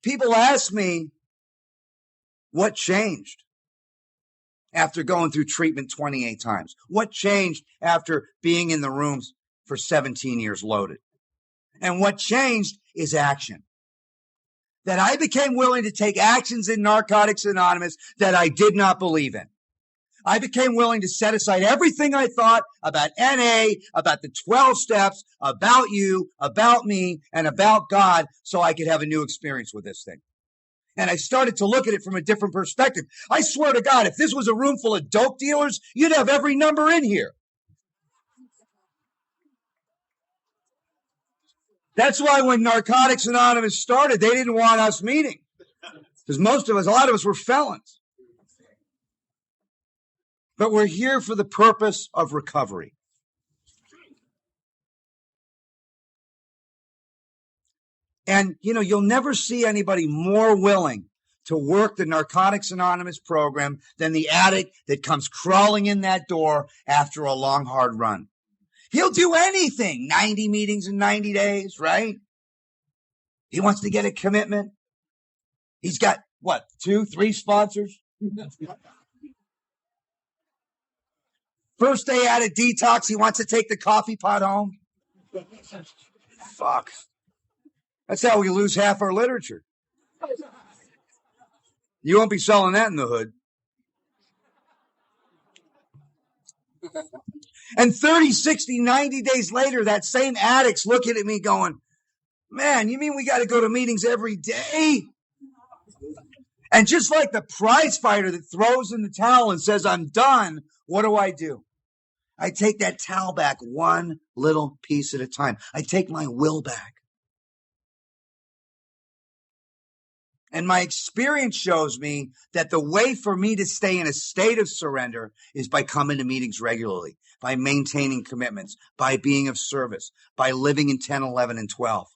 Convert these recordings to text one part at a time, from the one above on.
people ask me, what changed after going through treatment 28 times? What changed after being in the rooms for 17 years loaded? And what changed is action. That I became willing to take actions in Narcotics Anonymous that I did not believe in. I became willing to set aside everything I thought about NA, about the 12 steps, about you, about me, and about God so I could have a new experience with this thing. And I started to look at it from a different perspective. I swear to God, if this was a room full of dope dealers, you'd have every number in here. That's why when Narcotics Anonymous started, they didn't want us meeting. Because a lot of us were felons. But we're here for the purpose of recovery. And, you'll never see anybody more willing to work the Narcotics Anonymous program than the addict that comes crawling in that door after a long, hard run. He'll do anything. 90 meetings in 90 days, right? He wants to get a commitment. He's got, 2, 3 sponsors? First day out of detox, he wants to take the coffee pot home. Fuck. That's how we lose half our literature. You won't be selling that in the hood. And 30, 60, 90 days later, that same addict's looking at me going, man, you mean we got to go to meetings every day? And just like the prize fighter that throws in the towel and says, I'm done, what do? I take that towel back one little piece at a time. I take my will back. And my experience shows me that the way for me to stay in a state of surrender is by coming to meetings regularly, by maintaining commitments, by being of service, by living in 10, 11, and 12.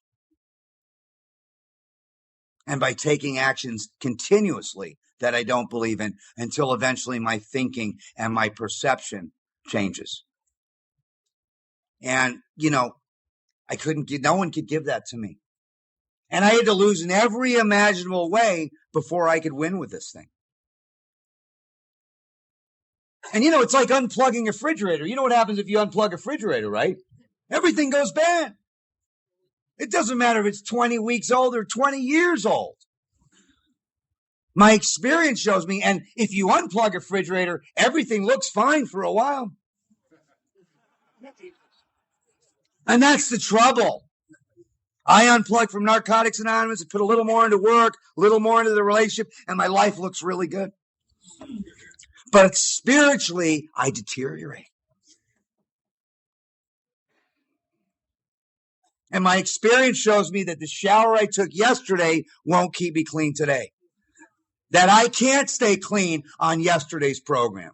And by taking actions continuously that I don't believe in until eventually my thinking and my perception changes. And, no one could give that to me. And I had to lose in every imaginable way before I could win with this thing. And it's like unplugging a refrigerator. You know what happens if you unplug a refrigerator, right? Everything goes bad. It doesn't matter if it's 20 weeks old or 20 years old. My experience shows me, and if you unplug a refrigerator, everything looks fine for a while. And that's the trouble. I unplugged from Narcotics Anonymous and put a little more into work, a little more into the relationship, and my life looks really good. But spiritually, I deteriorate. And my experience shows me that the shower I took yesterday won't keep me clean today. That I can't stay clean on yesterday's program.